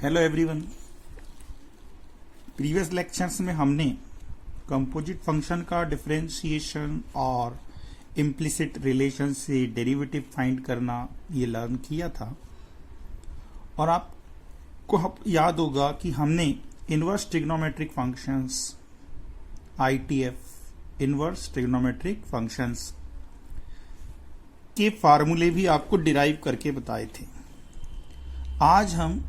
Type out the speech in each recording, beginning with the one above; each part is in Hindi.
Hello everyone. प्रीवियस लेक्चर्स में हमने कंपोजिट फंक्शन का डिफरेंशिएशन और इम्प्लिसिट रिलेशन से डेरिवेटिव फाइंड करना ये लर्न किया था और आपको याद होगा कि हमने inverse trigonometric functions ITF inverse trigonometric functions के फार्मूले भी आपको डिराइव करके बताए थे। आज हम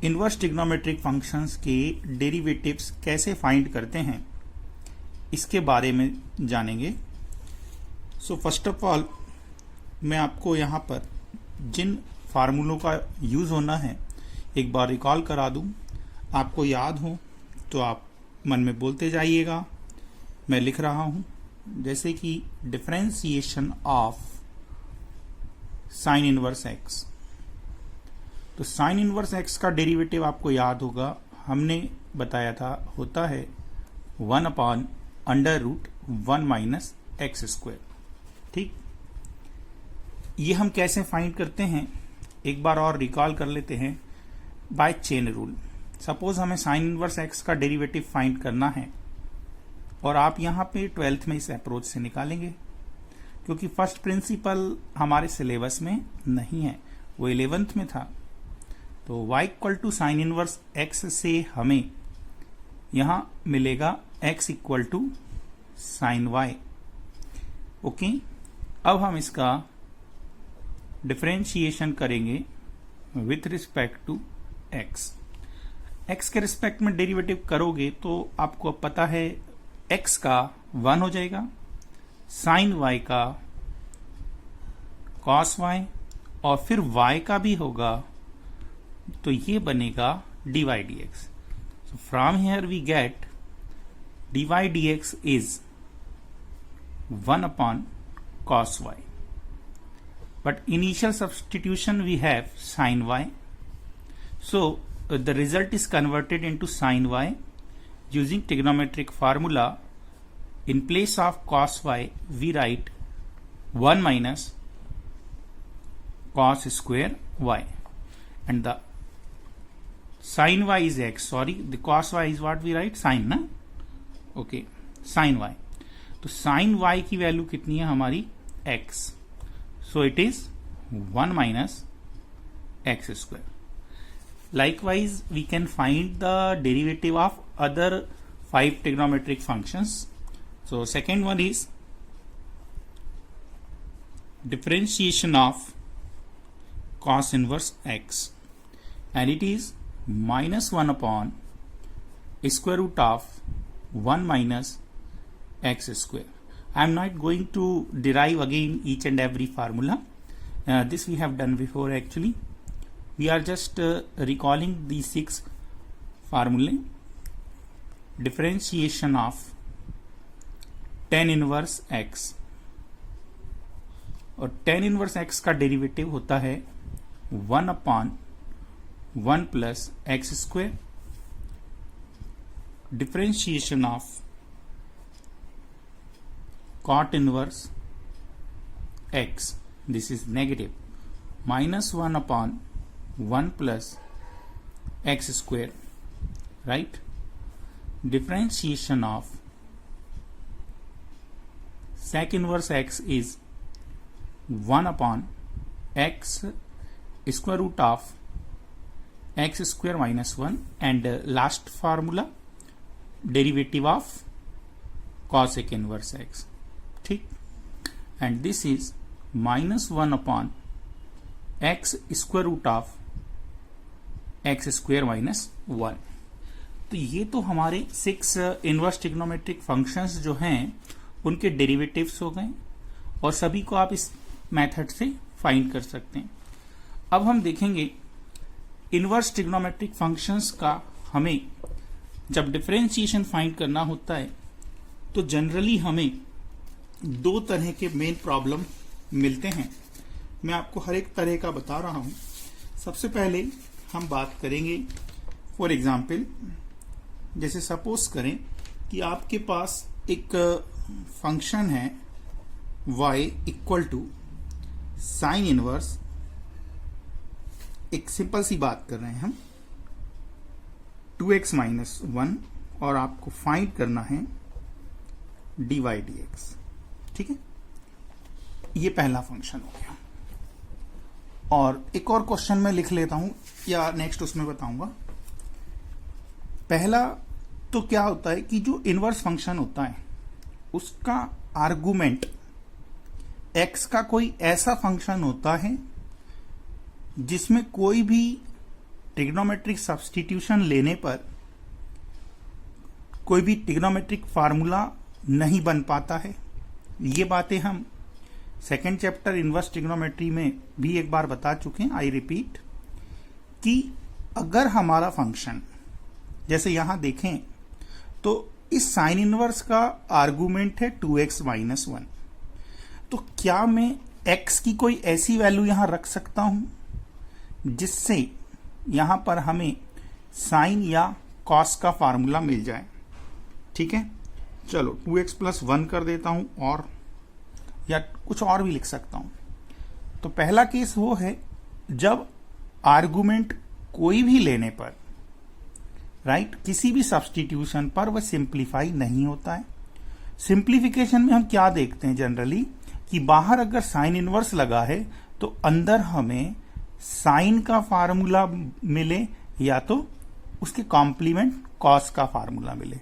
इनवर्स ट्रिग्नोमेट्रिक फंक्शंस के डेरिवेटिव्स कैसे फाइंड करते हैं इसके बारे में जानेंगे। सो फर्स्ट ऑफ ऑल मैं आपको यहाँ पर जिन फार्मूलों का यूज होना है एक बार रिकॉल करा दूं। आपको याद हो तो आप मन में बोलते जाइएगा। मैं लिख रहा हूं जैसे कि differentiation of sine inverse x. तो साइन इनवर्स एक्स का डेरिवेटिव आपको याद होगा, हमने बताया था होता है 1/√1 - x²। ठीक, ये हम कैसे फाइंड करते हैं एक बार और रिकॉल कर लेते हैं बाय चेन रूल। सपोज हमें साइन इनवर्स एक्स का डेरिवेटिव फाइंड करना है और आप यहाँ पे 12th में इस अप्रोच से निकालेंगे, क्योंकि फर्स्ट प्रिंसिपल हमारे सिलेबस में नहीं है, वो 11th में था। तो y = साइन इनवर्स x से हमें यहां मिलेगा x = साइन y। ओके, अब हम इसका डिफरेंशिएशन करेंगे with respect to x। x के रिस्पेक्ट में डेरिवेटिव करोगे तो आपको पता है x का 1 हो जाएगा, साइन y का cos y और फिर y का भी होगा, तो ये बनेगा dy dx। So from here we get dy dx is 1/cos y, but initial substitution we have sin y, so the result is converted into sin y using trigonometric formula. In place of cos y we write 1 - cos square y, and the sin y is x, sorry, the cos y is what we write sin ना, okay, sin y। तो sin y की वैल्यू कितनी है हमारी x, so it is 1 - x²। Likewise we can find the derivative of other 5 trigonometric functions. So second one is differentiation of cos inverse x, and it is -1/√1 - x²। I am not going to derive again each and every formula. This we have done before actually. We are just recalling these 6 formulae. Differentiation of tan inverse x, और tan inverse x का डेरिवेटिव होता है 1/1 + x²। Differentiation of cot inverse x, this is negative -1/1 + x², right? Differentiation of sec inverse x is 1/x √x² - 1, and last formula derivative of cosec inverse x। ठीक, and this is -1/x² √x² - 1। तो ये तो हमारे 6 इनवर्स ट्रिग्नोमेट्रिक फंक्शंस जो हैं उनके डेरिवेटिव्स हो गए, और सभी को आप इस मेथड से फाइंड कर सकते हैं। अब हम देखेंगे इनवर्स ट्रिग्नोमेट्रिक फंक्शंस का हमें जब डिफरेंशिएशन फाइंड करना होता है तो जनरली हमें 2 तरह के मेन प्रॉब्लम मिलते हैं। मैं आपको हर एक तरह का बता रहा हूं। सबसे पहले हम बात करेंगे फॉर एग्जाम्पल, जैसे सपोज करें कि आपके पास एक फंक्शन है y = साइन इनवर्स, एक सिंपल सी बात कर रहे हैं हम, 2x माइनस 1 और आपको फाइंड करना है dy dx। ठीक है, ये पहला फंक्शन हो गया। और एक और क्वेश्चन मैं लिख लेता हूं या नेक्स्ट उसमें बताऊंगा। पहला तो क्या होता है कि जो इनवर्स फंक्शन होता है उसका आर्गुमेंट x का कोई ऐसा फंक्शन होता है जिसमें कोई भी ट्रिग्नोमेट्रिक सब्स्टिट्यूशन लेने पर कोई भी ट्रिग्नोमेट्रिक फार्मूला नहीं बन पाता है। ये बातें हम सेकेंड चैप्टर इनवर्स ट्रिग्नोमेट्री में भी एक बार बता चुके हैं। आई रिपीट कि अगर हमारा फंक्शन जैसे यहां देखें तो इस साइन इनवर्स का आर्गुमेंट है 2x माइनस 1, तो क्या मैं x की कोई ऐसी वैल्यू यहां रख सकता हूं जिससे यहां पर हमें साइन या कॉस का फार्मूला मिल जाए। ठीक है, चलो 2x प्लस 1 कर देता हूं और या कुछ और भी लिख सकता हूं। तो पहला केस वो है जब आर्गुमेंट कोई भी लेने पर राइट किसी भी सब्स्टिट्यूशन पर वह सिंप्लीफाई नहीं होता है। सिंप्लीफिकेशन में हम क्या देखते हैं जनरली कि बाहर अगर साइन इनवर्स लगा है तो अंदर हमें साइन का फार्मूला मिले या तो उसके कॉम्प्लीमेंट कॉस का फार्मूला मिले,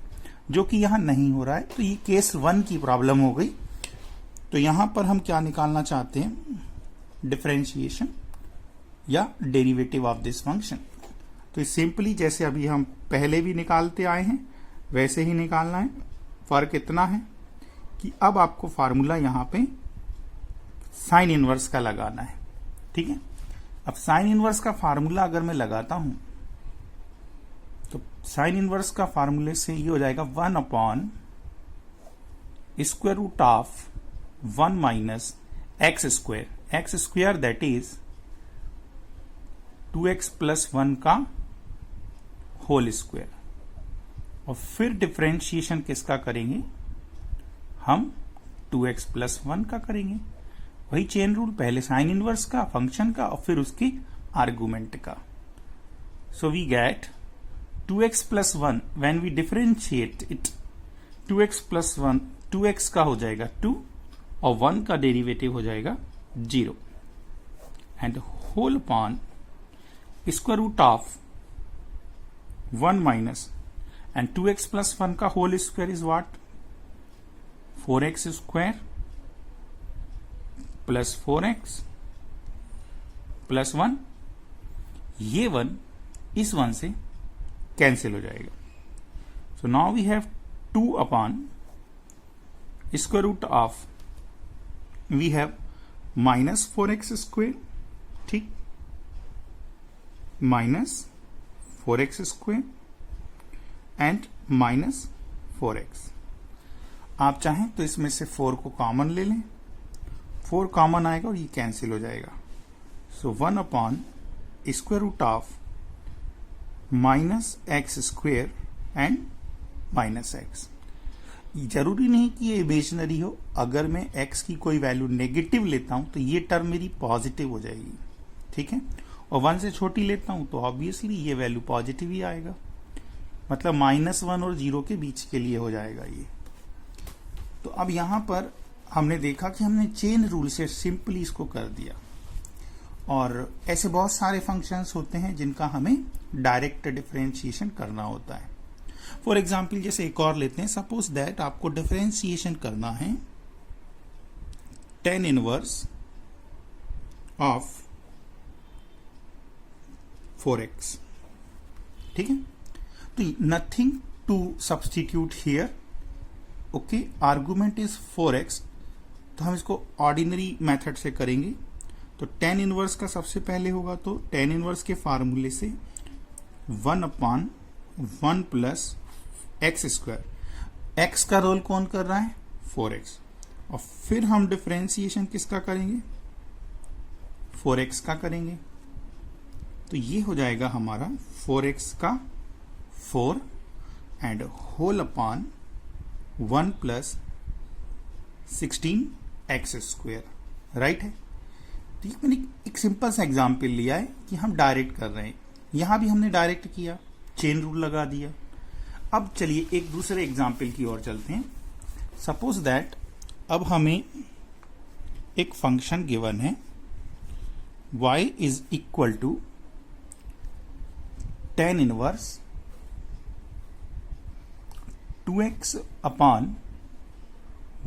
जो कि यहां नहीं हो रहा है। तो ये केस 1 की प्रॉब्लम हो गई। तो यहां पर हम क्या निकालना चाहते हैं, डिफरेंशिएशन या डेरिवेटिव ऑफ दिस फंक्शन। तो सिंपली जैसे अभी हम पहले भी निकालते आए हैं वैसे ही निकालना है। फर्क इतना है कि अब आपको फार्मूला यहां पे साइन इनवर्स का लगाना है। ठीक है, अब साइन इनवर्स का फार्मूला अगर मैं लगाता हूं तो साइन इनवर्स का फार्मूले से ये हो जाएगा 1 upon square root of 1 minus X square that is 2x plus 1 का होल स्क्वायर। और फिर डिफरेंशिएशन किसका करेंगे, हम 2x प्लस 1 का करेंगे। वही चेन रूल, पहले साइन इनवर्स का फंक्शन का और फिर उसकी आर्गुमेंट का। So we get 2x plus 1 when we differentiate it 2x plus 1 2x का हो जाएगा 2 और 1 का डेरिवेटिव हो जाएगा 0 and whole upon square root of 1 minus and 2x plus 1 का whole square is what 4x square plus 4x plus 1। ये 1 इस 1 से कैंसिल हो जाएगा। So now we have 2 upon square root of we have minus 4x square, ठीक, minus 4x square and minus 4x। आप चाहें तो इसमें से 4 को कॉमन ले लें, 4 कॉमन आएगा और ये कैंसिल हो जाएगा। So 1 upon square root of minus X square and minus X. जरूरी नहीं कि ये इमेजिनरी हो, अगर मैं x की कोई वैल्यू नेगेटिव लेता हूं तो ये टर्म मेरी पॉजिटिव हो जाएगी। ठीक है, और 1 से छोटी लेता हूं तो ऑब्वियसली ये वैल्यू पॉजिटिव ही आएगा, मतलब -1 और 0 के बीच के लिए हो जाएगा ये। तो अब यहां पर हमने देखा कि हमने चेन रूल से सिंपली इसको कर दिया। और ऐसे बहुत सारे फंक्शंस होते हैं जिनका हमें डायरेक्ट डिफरेंशिएशन करना होता है। फॉर एग्जाम्पल जैसे एक और लेते हैं, सपोज दैट आपको डिफरेंशिएशन करना है tan इनवर्स ऑफ 4x। ठीक है, तो nothing to substitute here, okay, argument is 4x, तो हम इसको ऑर्डिनरी मेथड से करेंगे। तो tan इनवर्स का सबसे पहले होगा, तो tan इनवर्स के फार्मूले से 1 upon 1 plus x square, x का रोल कौन कर रहा है 4x, और फिर हम डिफरेंशिएशन किसका करेंगे 4x का करेंगे। तो ये हो जाएगा हमारा 4x का 4 and whole upon 1 plus 16 X square, right है। तो मैंने एक सिंपल सा एग्जाम्पल लिया है कि हम डायरेक्ट कर रहे हैं, यहां भी हमने डायरेक्ट किया चेन रूल लगा दिया। अब चलिए एक दूसरे एग्जाम्पल की ओर चलते हैं। सपोज दैट अब हमें एक फंक्शन गिवन है y is equal to tan inverse 2x upon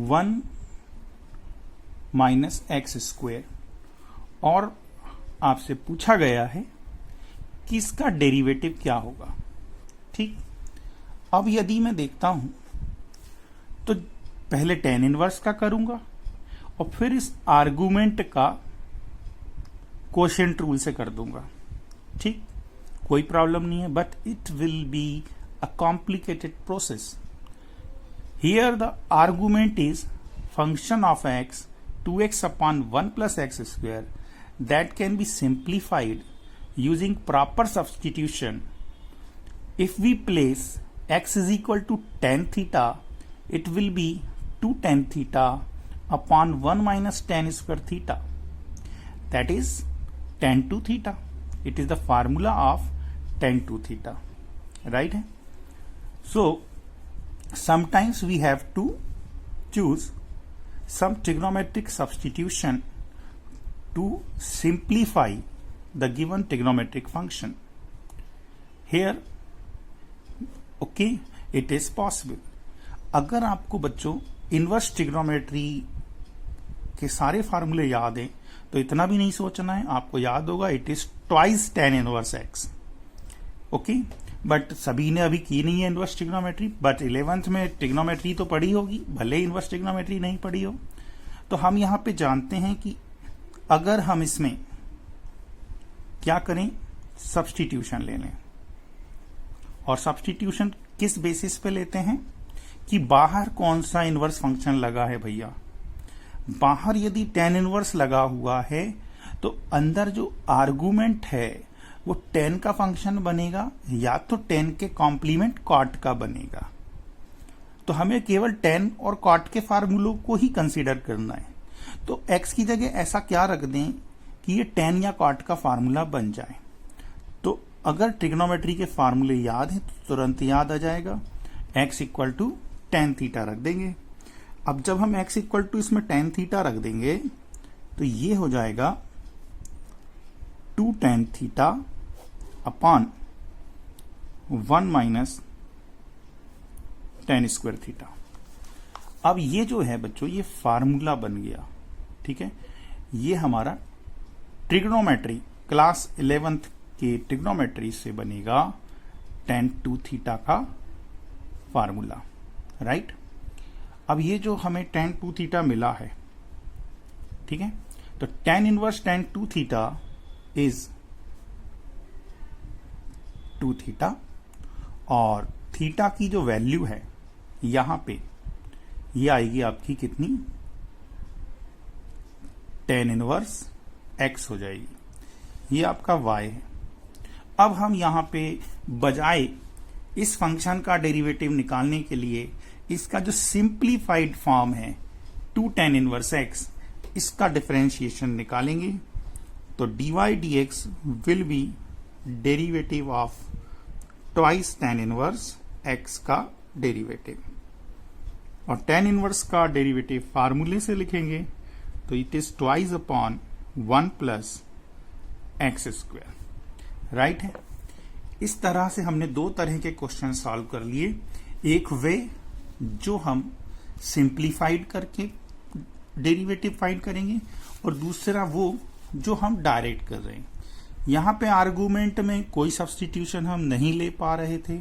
1 minus X square, और आपसे पूछा गया है कि इसका डेरिवेटिव क्या होगा। ठीक, अब यदि मैं देखता हूं तो पहले tan इनवर्स का करूंगा और फिर इस आर्गुमेंट का कोशेंट रूल से कर दूंगा। ठीक, कोई प्रॉब्लम नहीं है, but it will be a complicated process. Here the argument is function of x 2x upon 1 plus x square that can be simplified using proper substitution. If we place x is equal to tan theta, it will be 2 tan theta upon 1 minus tan square theta. That is tan 2 theta. It is the formula of tan 2 theta. Right? So, sometimes we have to choose some trigonometric substitution to simplify the given trigonometric function. Here, okay, it is possible. अगर आपको बच्चों इनवर्स ट्रिग्नोमेट्री के सारे फार्मूले याद हैं तो इतना भी नहीं सोचना है, आपको याद होगा it is twice tan inverse x। Okay, but सभी ने अभी की नहीं है इनवर्स ट्रिग्नोमेट्री, बट 11th में ट्रिग्नोमेट्री तो पढ़ी होगी, भले इनवर्स ट्रिग्नोमेट्री नहीं पढ़ी हो। तो हम यहां पे जानते हैं कि अगर हम इसमें क्या करें, सब्स्टिट्यूशन ले लें। और सब्स्टिट्यूशन किस बेसिस पे लेते हैं कि बाहर कौन सा इनवर्स फंक्शन लगा है भैया। बाहर यदि tan इनवर्स लगा हुआ है तो अंदर जो आर्गुमेंट है वो tan का फंक्शन बनेगा या तो tan के कॉम्प्लीमेंट cot का बनेगा। तो हमें केवल tan और cot के फार्मूलों को ही कंसीडर करना है। तो x की जगह ऐसा क्या रख दें कि ये tan या cot का फार्मूला बन जाए। तो अगर ट्रिग्नोमेट्री के फार्मूले याद हैं तो तुरंत याद आ जाएगा, x equal to tan theta रख देंगे। अब जब हम x इक्वल टू इसमें tan थीटा रख देंगे तो ये हो जाएगा 2 tan theta upon 1 minus tan square theta. अब ये जो है बच्चों ये फार्मूला बन गया। ठीक है, ये हमारा ट्रिग्नोमेट्री क्लास 11th के ट्रिग्नोमेट्री से बनेगा tan 2 थीटा का फार्मूला। राइट, अब ये जो हमें tan 2 थीटा मिला है, ठीक है, तो tan inverse tan 2 theta is 2 theta, और थीटा की जो वैल्यू है यहां पे ये आएगी आपकी कितनी, tan इनवर्स x हो जाएगी। ये आपका y है। अब हम यहां पे बजाय इस फंक्शन का डेरिवेटिव निकालने के लिए इसका जो सिंप्लीफाइड फॉर्म है 2 tan इनवर्स x, इसका डिफरेंशिएशन निकालेंगे। तो dy dx will be derivative of twice tan inverse x का डेरिवेटिव, और tan इनवर्स का डेरिवेटिव फार्मूले से लिखेंगे तो it is twice upon 1 plus x square. Right है, इस तरह से हमने दो तरह के क्वेश्चन सॉल्व कर लिए। एक वे जो हम सिंप्लीफाइड करके डेरिवेटिव फाइंड करेंगे, और दूसरा वो जो हम डायरेक्ट कर रहे हैं। यहां पे आर्गुमेंट में कोई सब्स्टिट्यूशन हम नहीं ले पा रहे थे,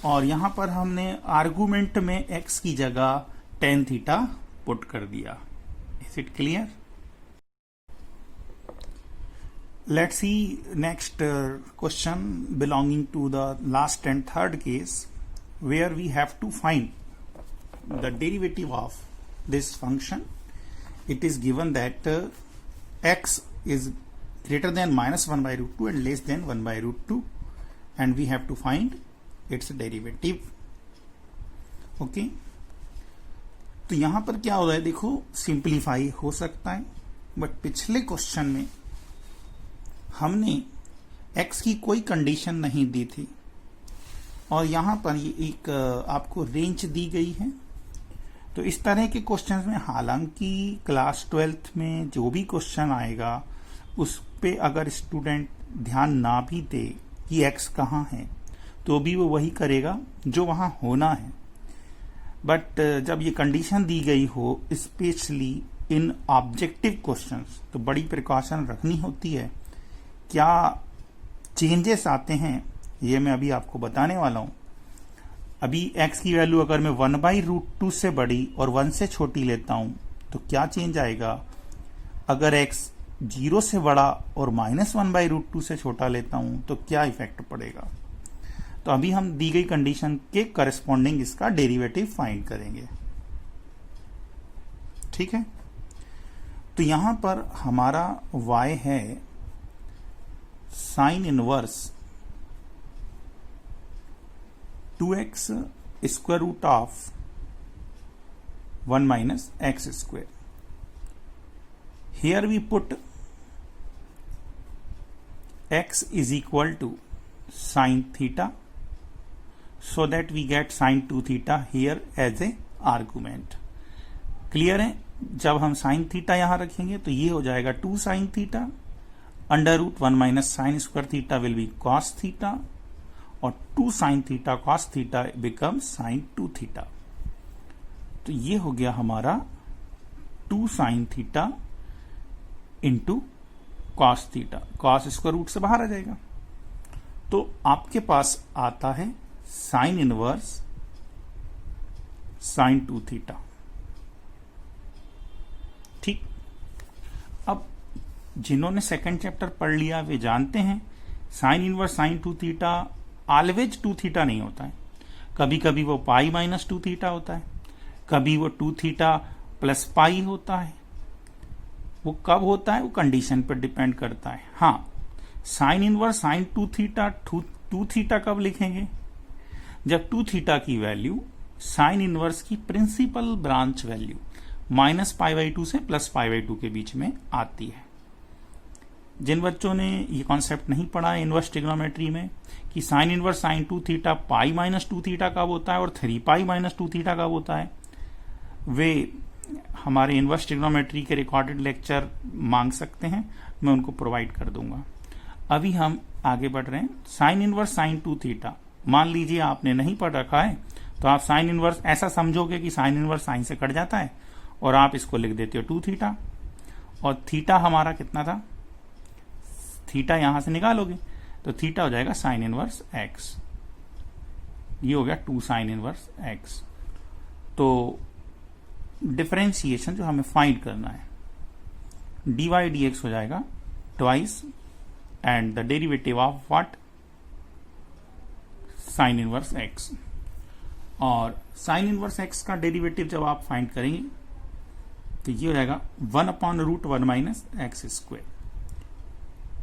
और यहां पर हमने आर्गुमेंट में x की जगह tan थीटा पुट कर दिया। Is it clear? Let's see next question belonging to the last and third case, where we have to find the derivative of this function. It is given that x is greater than minus 1 by root 2 and less than 1 by root 2, and we have to find its derivative. Okay, तो यहां पर क्या हो रहा है, देखो सिंप्लीफाई हो सकता है, बट पिछले क्वेश्चन में हमने x की कोई कंडीशन नहीं दी थी, और यहाँ पर ये एक आपको रेंज दी गई है। तो इस तरह के क्वेश्चंस में, हालांकि क्लास 12th में जो भी क्वेश्चन आएगा उस पे अगर स्टूडेंट ध्यान ना भी दे कि x कहाँ है, तो भी वो वही करेगा जो वहाँ होना है। बट जब ये कंडीशन दी गई हो, स्पेशली इन ऑब्जेक्टिव क्वेश्चंस, तो बड़ी प्रिकॉशन रखनी होती है। क्या चेंजेस आते हैं ये मैं अभी आपको बताने वाला हूं। अभी x की वैल्यू अगर मैं 1/√2 से बड़ी और 1 से छोटी लेता हूं तो क्या चेंज आएगा। अगर x 0 से बड़ा और -1/√2 से छोटा लेता हूं तो क्या इफेक्ट पड़ेगा। तो अभी हम दी गई कंडीशन के करस्पॉन्डिंग इसका डेरिवेटिव फाइंड करेंगे। ठीक है, तो यहां पर हमारा y है sine inverse 2x square root of 1 minus x square. Here we put x is equal to sin theta, so that we get sin 2 theta here as a argument. Clear है। जब हम sin थीटा यहां रखेंगे तो ये हो जाएगा 2 sin theta, under root 1 minus sine square theta will be cos theta, और 2 sin theta cos theta become sin 2 theta. तो ये हो गया हमारा 2 sin theta into cos theta. cos square root से बाहर आ जाएगा, तो आपके पास आता है साइन इनवर्स sin 2 थीटा। ठीक, अब जिन्होंने सेकंड चैप्टर पढ़ लिया वे जानते हैं sine inverse sin 2 theta always 2 theta नहीं होता है। कभी कभी वो पाई माइनस 2 थीटा होता है, कभी वो 2 थीटा प्लस पाई होता है। वो कब होता है वो कंडीशन पर डिपेंड करता है। हाँ, sine inverse sin 2 theta 2 theta कब लिखेंगे, जब 2 थीटा की वैल्यू साइन इनवर्स की प्रिंसिपल ब्रांच वैल्यू -π/2 से +π/2 के बीच में आती है। जिन बच्चों ने ये कॉन्सेप्ट नहीं पढ़ा है इनवर्स ट्रिग्नोमेट्री में कि sine inverse sin 2 theta pi minus 2 theta कब होता है और 3π माइनस 2 थीटा कब होता है, वे हमारे इनवर्स ट्रिग्नोमेट्री के रिकॉर्डेड लेक्चर मांग सकते हैं, मैं उनको प्रोवाइड कर दूंगा। अभी हम आगे बढ़ रहे हैं। साइन इनवर्स sin 2 थीटा, मान लीजिए आपने नहीं पढ़ रखा है तो आप साइन इनवर्स ऐसा समझोगे कि साइन इनवर्स साइन से कट जाता है और आप इसको लिख देते हो 2 थीटा, और थीटा हमारा कितना था, थीटा यहां से निकालोगे तो थीटा हो जाएगा साइन इनवर्स x। ये हो गया 2 साइन इनवर्स x। तो डिफरेंशिएशन जो हमें फाइंड करना है, dy dx हो जाएगा twice and the derivative of what, sine inverse x। और साइन इनवर्स x का डेरिवेटिव जब आप फाइंड करेंगे तो ये हो जाएगा 1/√1 माइनस एक्स स्क्वायर।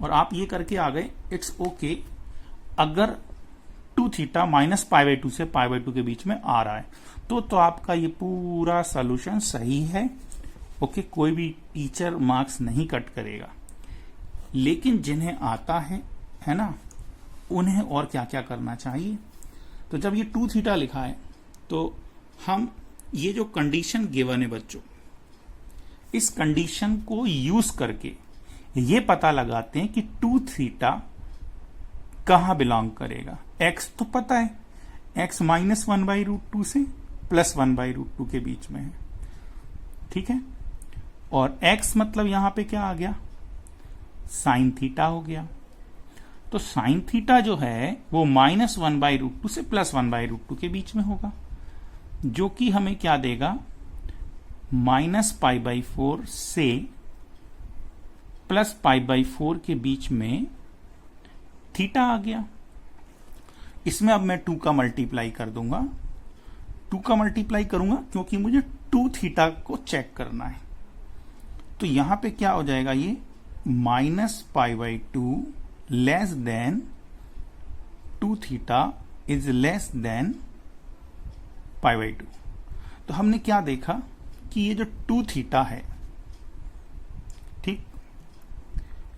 और आप ये करके आ गए, इट्स ओके अगर 2 थीटा -π/2 से π/2 के बीच में आ रहा है तो आपका ये पूरा सॉल्यूशन सही है। ओके, कोई भी टीचर मार्क्स नहीं कट करेगा। लेकिन जिन्हें आता है ना, उन्हें और क्या क्या करना चाहिए। तो जब ये 2 थीटा लिखा है तो हम ये जो कंडीशन गिवन है बच्चों, इस कंडीशन को यूज करके ये पता लगाते हैं कि 2 थीटा कहां बिलोंग करेगा। x तो पता है, x -1/√2 से +1/√2 के बीच में है। ठीक है, और x मतलब यहां पे क्या आ गया, साइन थीटा हो गया। तो साइन थीटा जो है वो -1/√2 से +1/√2 के बीच में होगा, जो कि हमें क्या देगा, -π/4 से +π/4 के बीच में थीटा आ गया। इसमें अब मैं 2 का मल्टीप्लाई कर दूंगा, 2 का मल्टीप्लाई करूंगा क्योंकि मुझे 2 थीटा को चेक करना है। तो यहां पे क्या हो जाएगा, ये -π/2 less than 2 theta is less than π/2। तो हमने क्या देखा कि ये जो 2 थीटा है, ठीक,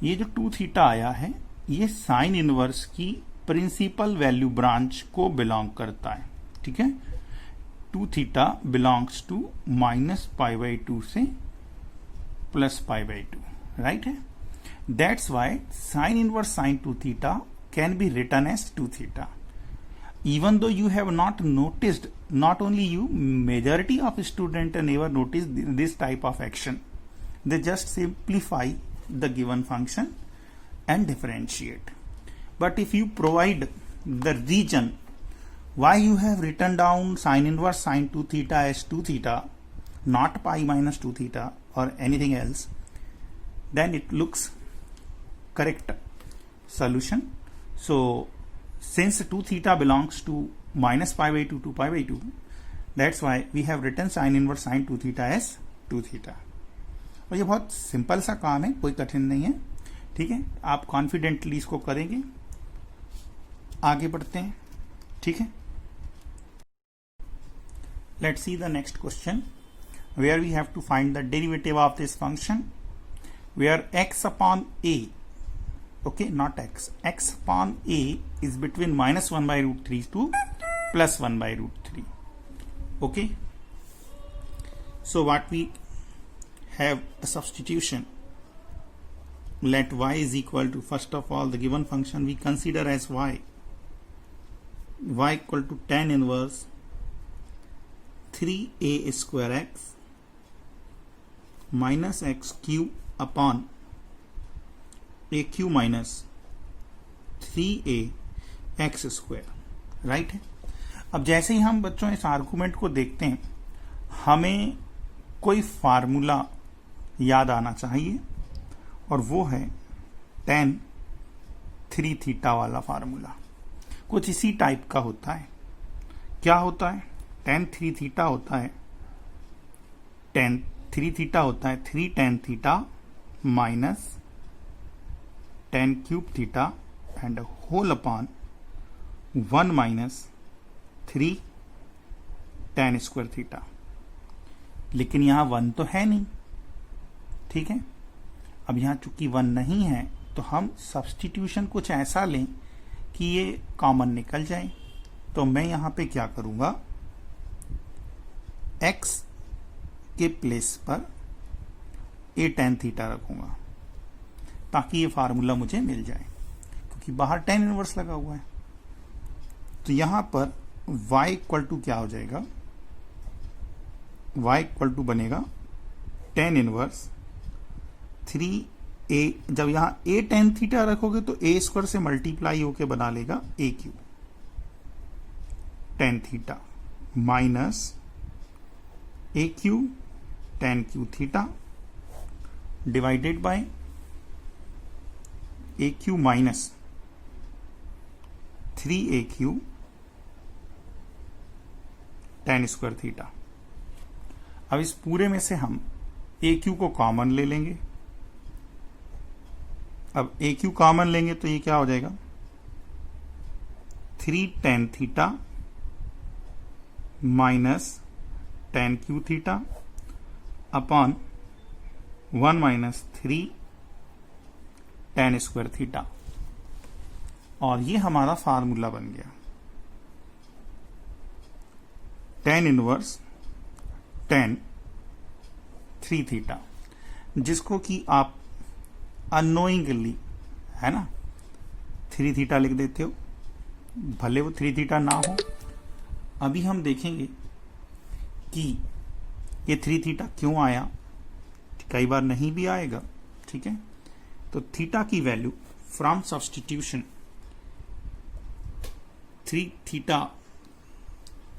ये जो 2 थीटा आया है ये साइन इनवर्स की प्रिंसिपल वैल्यू ब्रांच को बिलोंग करता है, ठीक है। 2 थीटा बिलोंग्स टू -π/2 से +π/2, राइट है। That's why sine inverse sine 2 theta can be written as 2 theta. Even though you have not noticed, not only you, majority of students never notice this type of action. They just simplify the given function and differentiate. But if you provide the reason why you have written down sine inverse sine 2 theta as 2 theta, not pi minus 2 theta or anything else, then it looks correct solution. So since 2 theta belongs to -π/2 to π/2, that's why we have written sin inverse sin 2 theta as 2 theta. और ये बहुत सिंपल सा काम है, कोई कठिन नहीं है, ठीक है। आप कॉन्फिडेंटली इसको करेंगे। आगे बढ़ते हैं, ठीक है। Let's see the next question where we have to find the derivative of this function where x upon a, okay, not x upon a is between -1/√3 to +1/√3, okay. So what we have a substitution. Let y is equal to, first of all, the given function we consider as y equal to tan inverse 3a square x minus x cube upon a Q minus 3a x square, right है। अब जैसे ही हम बच्चों इस आर्गुमेंट को देखते हैं, हमें कोई फार्मूला याद आना चाहिए और वो है tan 3 थीटा वाला फार्मूला। कुछ इसी टाइप का होता है। क्या होता है? tan 3 थीटा होता है, tan 3 थीटा होता है 3 tan theta minus tan cube theta and whole upon 1 minus 3 tan square theta. लेकिन यहां 1 तो है नहीं, ठीक है। अब यहां चूंकि 1 नहीं है तो हम सब्स्टिट्यूशन कुछ ऐसा लें कि ये कॉमन निकल जाए। तो मैं यहां पे क्या करूंगा, x के प्लेस पर a tan थीटा रखूंगा ताकि ये फार्मूला मुझे मिल जाए, क्योंकि बाहर tan इनवर्स लगा हुआ है। तो यहां पर y इक्वल टू क्या हो जाएगा, y इक्वल टू बनेगा tan इनवर्स 3a, जब यहां a tan थीटा रखोगे तो a स्क्वायर से मल्टीप्लाई होके बना लेगा a Q tan theta minus a Q tan Q theta divided by A Q minus 3a³ tan square theta. अब इस पूरे में से हम a³ को कॉमन ले लेंगे। अब a³ कॉमन लेंगे तो ये क्या हो जाएगा, 3 tan theta minus tan Q theta upon 1 minus 3 tan square theta. और ये हमारा फार्मूला बन गया tan इनवर्स tan 3 थीटा, जिसको कि आप अननोइंगली, है ना, 3 थीटा लिख देते हो, भले वो 3 थीटा ना हो। अभी हम देखेंगे कि ये 3 थीटा क्यों आया, कई बार नहीं भी आएगा, ठीक है। तो थीटा की वैल्यू फ्रॉम सब्स्टिट्यूशन 3 थीटा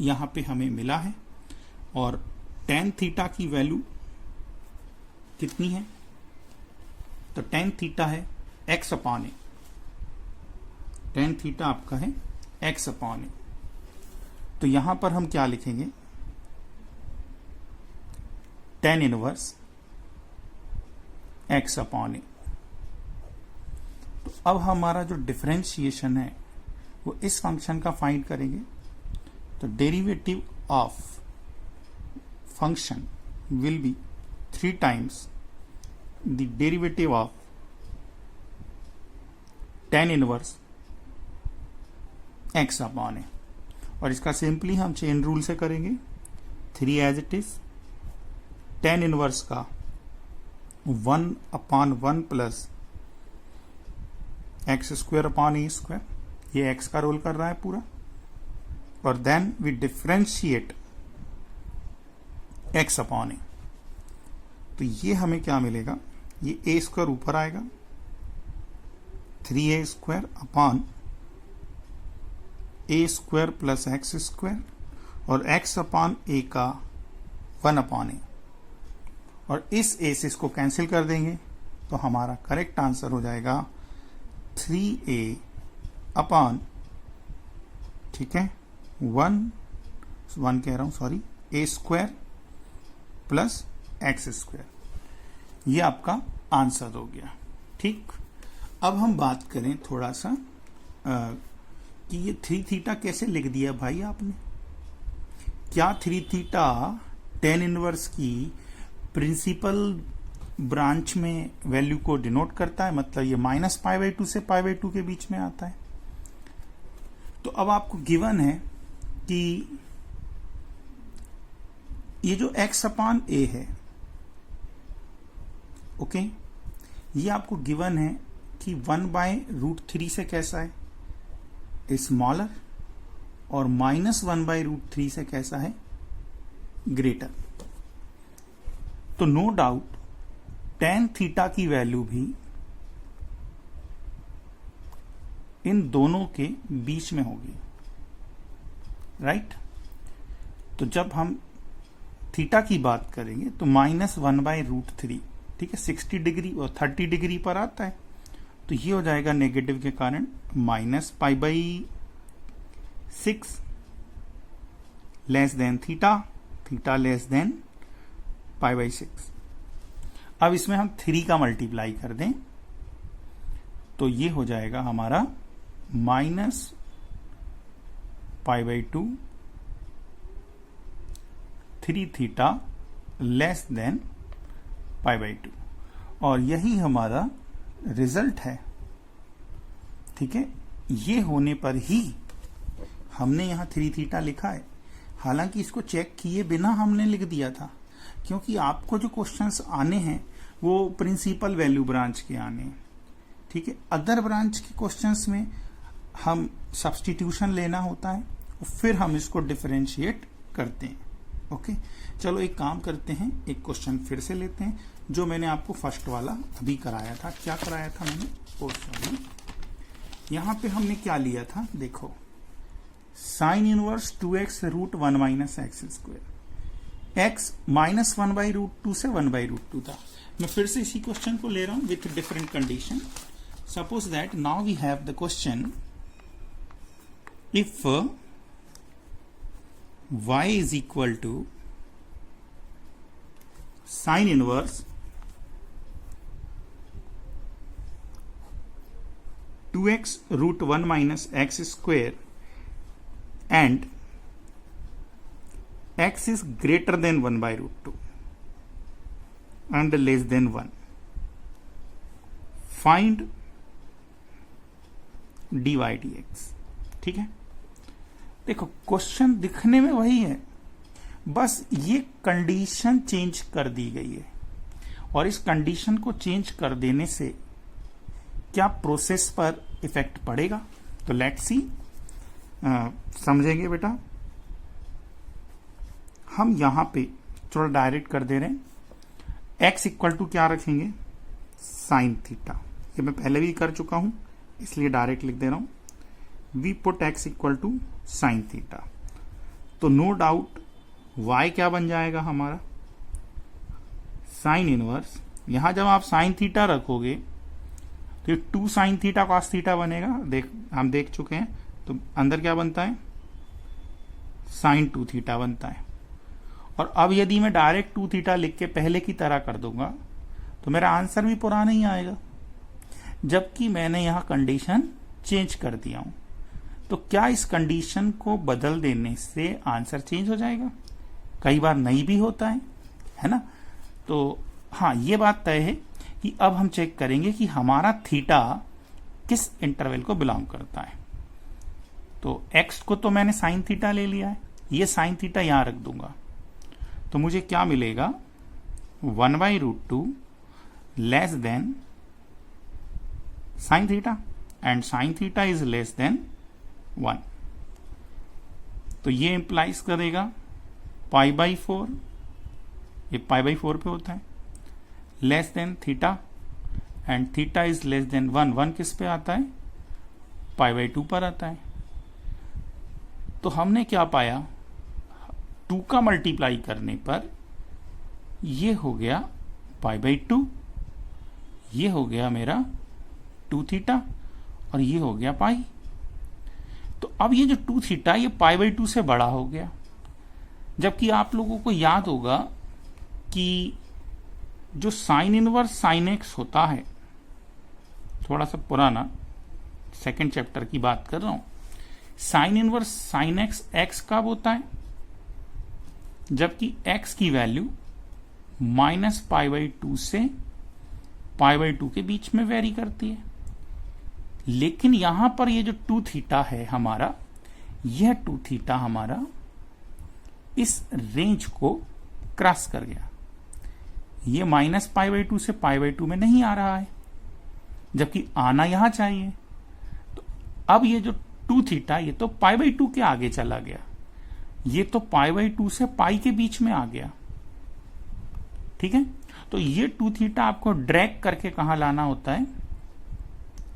यहां पे हमें मिला है, और tan थीटा की वैल्यू कितनी है, तो tan थीटा है x अपॉन ए, tan थीटा आपका है x अपॉन ए। तो यहां पर हम क्या लिखेंगे, tan inverse x upon a. तो अब हमारा जो डिफरेंशिएशन है वो इस फंक्शन का फाइंड करेंगे। तो derivative of function will be 3 times the derivative of tan inverse x upon a, और इसका सिंपली हम चेन रूल से करेंगे। 3 as it is, tan inverse का 1/1 plus x square upon a square, ये एक्स का रोल कर रहा है पूरा, और then we differentiate x upon a. तो ये हमें क्या मिलेगा, ये ए स्क्वायर ऊपर आएगा, 3a square upon a square plus x square, और एक्स अपॉन ए का 1 अपॉन ए, और इस ए से इसको कैंसिल कर देंगे तो हमारा करेक्ट आंसर हो जाएगा 3a अपॉन, ठीक है, 1 कह रहा हूं सॉरी, ए स्क्वायर प्लस एक्स स्क्वायर। ये आपका आंसर हो गया। ठीक, अब हम बात करें थोड़ा सा कि ये 3 थीटा कैसे लिख दिया भाई आपने। क्या 3 थीटा tan इनवर्स की प्रिंसिपल ब्रांच में वैल्यू को डिनोट करता है, मतलब ये -π/2 से π/2 के बीच में आता है। तो अब आपको गिवन है कि ये जो x अपॉन a है, ओके, ये आपको गिवन है कि 1/√3 से कैसा है, स्मॉलर, और -1/√3 से कैसा है, ग्रेटर। तो नो डाउट tan थीटा की वैल्यू भी इन दोनों के बीच में होगी, राइट। तो जब हम थीटा की बात करेंगे तो -1/√3, ठीक है, 60 डिग्री और 30 डिग्री पर आता है, तो ये हो जाएगा नेगेटिव के कारण -π/6 less than theta, theta less than π/6। अब इसमें हम 3 का मल्टीप्लाई कर दें तो ये हो जाएगा हमारा -π/2 3 थीटा लेस देन π/2, और यही हमारा रिजल्ट है। ठीक है, ये होने पर ही हमने यहां 3 थीटा लिखा है। हालांकि इसको चेक किए बिना हमने लिख दिया था, क्योंकि आपको जो क्वेश्चंस आने हैं वो प्रिंसिपल वैल्यू ब्रांच के आने हैं। ठीक है, अदर ब्रांच के क्वेश्चंस में हम सब्स्टिट्यूशन लेना होता है और फिर हम इसको डिफरेंशिएट करते हैं। ओके, चलो एक काम करते हैं, एक क्वेश्चन फिर से लेते हैं जो मैंने आपको फर्स्ट वाला अभी कराया था। क्या कराया था मैंने, सॉरी, यहां पे हमने क्या लिया था, देखो, sign inverse 2x √1 - x square, x -1/√2 से 1/√2 था। मैं फिर से इसी क्वेश्चन को ले रहा हूं with different condition. Suppose that now we have the question, if y is equal to sin inverse 2x √1 - x square and x is greater than 1/√2 and less than 1. Find dy dx। ठीक है, देखो क्वेश्चन दिखने में वही है, बस ये कंडीशन चेंज कर दी गई है, और इस कंडीशन को चेंज कर देने से क्या प्रोसेस पर इफेक्ट पड़ेगा, तो लेट्स सी, समझेंगे बेटा। हम यहां पे थोड़ा डायरेक्ट कर दे रहे हैं, x इक्वल टू क्या रखेंगे, साइन थीटा। ये मैं पहले भी कर चुका हूं इसलिए डायरेक्ट लिख दे रहा हूं, we put x equal to sine theta. तो नो डाउट y क्या बन जाएगा हमारा, साइन इनवर्स। यहां जब आप साइन थीटा रखोगे तो 2 साइन थीटा कॉस थीटा बनेगा, हम देख चुके हैं। तो अंदर क्या बनता है, साइन 2 थीटा बनता है। और अब यदि मैं डायरेक्ट 2 थीटा लिख के पहले की तरह कर दूंगा तो मेरा आंसर भी पुराना ही आएगा, जबकि मैंने यहां कंडीशन चेंज कर दिया हूं। तो क्या इस कंडीशन को बदल देने से आंसर चेंज हो जाएगा? कई बार नहीं भी होता है ना। तो हाँ, ये बात तय है कि अब हम चेक करेंगे कि हमारा थीटा किस इंटरवल को बिलोंग करता है। तो x को तो मैंने साइन थीटा ले लिया है, ये साइन थीटा यहां रख दूंगा, तो मुझे क्या मिलेगा 1/√2 less than sine theta, and sine theta is less then 1। तो ये इंप्लाइज करेगा π/4, ये π/4 पे होता है, less than theta, and theta is less then 1। 1 किस पे आता है, π/2 पर आता है। तो हमने क्या पाया, 2 का मल्टीप्लाई करने पर ये हो गया π/2, ये हो गया मेरा 2 थीटा, और ये हो गया पाई। तो अब ये जो 2 थीटा ये π/2 से बड़ा हो गया, जबकि आप लोगों को याद होगा कि जो साइन इनवर्स साइन एक्स होता है, थोड़ा सा पुराना सेकंड चैप्टर की बात कर रहा हूं, sign inverse sine x x कब होता है, जबकि एक्स की वैल्यू -π/2 से π/2 के बीच में वेरी करती है। लेकिन यहां पर ये जो 2 थीटा है हमारा, यह 2 थीटा हमारा इस रेंज को क्रॉस कर गया, ये -π/2 से π/2 में नहीं आ रहा है, जबकि आना यहां चाहिए। तो अब ये जो 2 थीटा ये तो π/2 के आगे चला गया, ये तो π/2 से पाई के बीच में आ गया, ठीक है। तो ये 2 थीटा आपको ड्रैग करके कहां लाना होता है,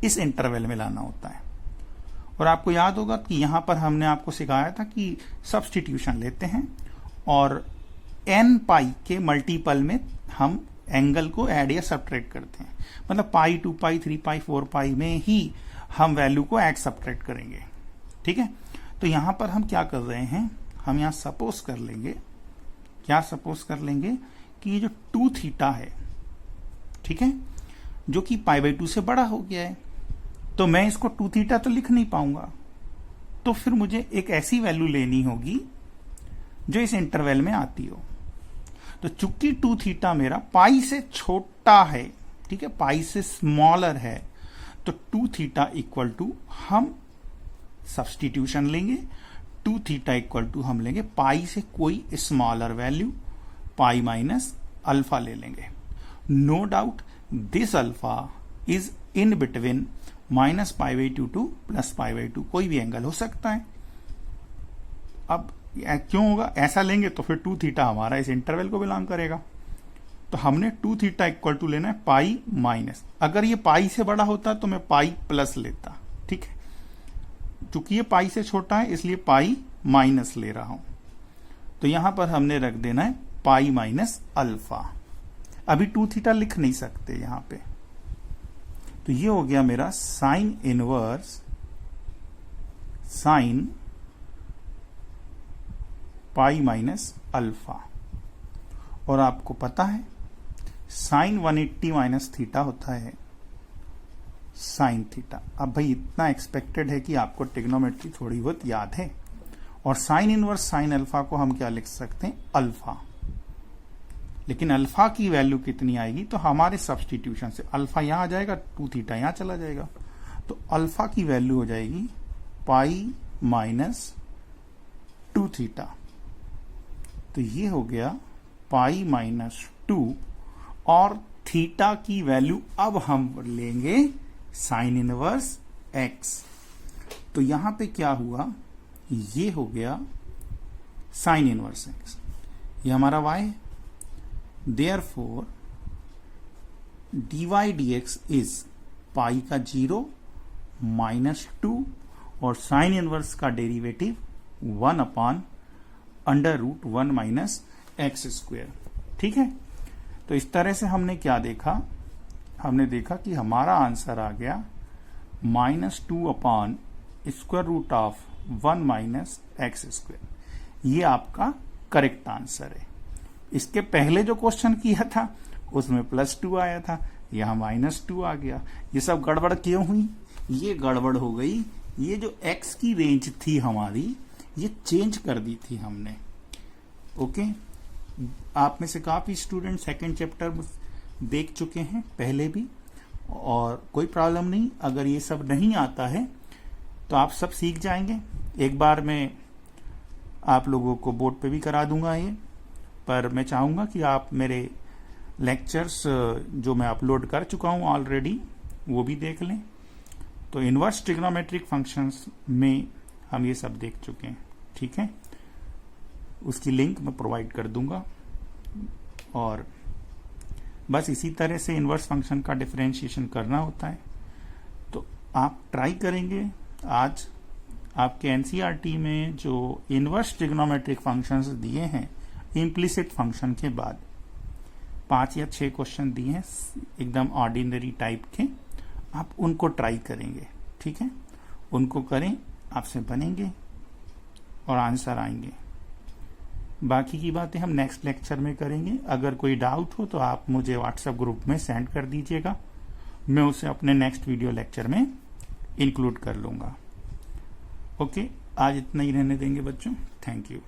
इस इंटरवल में लाना होता है। और आपको याद होगा कि यहां पर हमने आपको सिखाया था कि सब्स्टिट्यूशन लेते हैं और n पाई के मल्टीपल में हम एंगल को ऐड या सब्ट्रैक्ट करते हैं, मतलब पाई, 2 पाई, 3 पाई, 4 पाई में ही हम वैल्यू को ऐड सब्ट्रैक्ट करेंगे, ठीक है। तो यहां पर हम क्या कर रहे हैं, हम यहां सपोज कर लेंगे, क्या सपोज कर लेंगे कि ये जो 2 थीटा है, ठीक है, जो कि π/2 से बड़ा हो गया है, तो मैं इसको 2 थीटा तो लिख नहीं पाऊंगा, तो फिर मुझे एक ऐसी वैल्यू लेनी होगी जो इस इंटरवल में आती हो। तो चूंकि 2 थीटा मेरा पाई से छोटा है, ठीक है, पाई से स्मॉलर है, तो 2 थीटा इक्वल टू हम सब्स्टिट्यूशन लेंगे, 2 थीटा इक्वल टू हम लेंगे पाई से कोई smaller value, pi minus alpha ले लेंगे। No doubt this alpha is in between -π/2 to +π/2, कोई भी एंगल हो सकता है। अब क्यों होगा, ऐसा लेंगे तो फिर 2 थीटा हमारा इस इंटरवल को बिलोंग करेगा। तो हमने 2 थीटा इक्वल टू लेना है पाई माइनस, अगर ये पाई से बड़ा होता तो मैं पाई प्लस लेता, ठीक है। चूंकि ये पाई से छोटा है इसलिए पाई माइनस ले रहा हूं, तो यहां पर हमने रख देना है पाई माइनस अल्फा। अभी 2 थीटा लिख नहीं सकते यहां पे, तो ये हो गया मेरा sign inverse sine pi minus alpha. और आपको पता है साइन 180 माइनस थीटा होता है साइन थीटा। अब भाई इतना एक्सपेक्टेड है कि आपको ट्रिग्नोमेट्री थोड़ी बहुत याद है। और साइन इनवर्स साइन अल्फा को हम क्या लिख सकते हैं, अल्फा। लेकिन अल्फा की वैल्यू कितनी आएगी, तो हमारे सब्स्टिट्यूशन से अल्फा यहां आ जाएगा, 2 थीटा यहां चला जाएगा, तो अल्फा की वैल्यू हो जाएगी पाई माइनस 2 थीटा। तो ये हो गया पाई माइनस 2, और थीटा की वैल्यू अब हम लेंगे साइन इनवर्स एक्स। तो यहां पे क्या हुआ, ये हो गया साइन इनवर्स एक्स, ये हमारा y है। Therefore dy dx is pi का 0 -2 और साइन इनवर्स का डेरिवेटिव 1/√1 माइनस एक्स स्क्वायर, ठीक है। तो इस तरह से हमने क्या देखा, हमने देखा कि हमारा आंसर आ गया -2/√1 माइनस एक्स स्क्वायर। ये आपका करेक्ट आंसर है। इसके पहले जो क्वेश्चन किया था उसमें +2 आया था, यहां -2 आ गया। ये सब गड़बड़ क्यों हुई, ये गड़बड़ हो गई, ये जो x की रेंज थी हमारी ये चेंज कर दी थी हमने। ओके, आप में से काफी स्टूडेंट सेकंड चैप्टर देख चुके हैं पहले भी, और कोई प्रॉब्लम नहीं, अगर ये सब नहीं आता है तो आप सब सीख जाएंगे। एक बार में आप लोगों को बोर्ड पे भी करा दूंगा ये, पर मैं चाहूँगा कि आप मेरे लेक्चर्स जो मैं अपलोड कर चुका हूँ ऑलरेडी वो भी देख लें। तो इन्वर्स ट्रिग्नोमेट्रिक फंक्शंस में हम ये सब देख चुके हैं, ठीक है। उसकी लिंक मैं प्रोवाइड कर दूंगा। और बस इसी तरह से इन्वर्स फंक्शन का डिफरेंशिएशन करना होता है। तो आप ट्राई करेंगे। आज आपके एनसीईआरटी में जो इन्वर्स ट्रिग्नोमेट्रिक फंक्शंस दिए हैं इम्प्लिसिट फंक्शन के बाद 5 या 6 क्वेश्चन दिए हैं एकदम ऑर्डिनरी टाइप के, आप उनको ट्राई करेंगे, ठीक है। उनको करें, आपसे बनेंगे और आंसर आएंगे। बाकी की बातें हम नेक्स्ट लेक्चर में करेंगे। अगर कोई डाउट हो तो आप मुझे व्हाट्सएप ग्रुप में सेंड कर दीजिएगा, मैं उसे अपने नेक्स्ट वीडियो लेक्चर में इंक्लूड कर लूंगा। ओके, आज इतना ही रहने देंगे बच्चों। Thank you.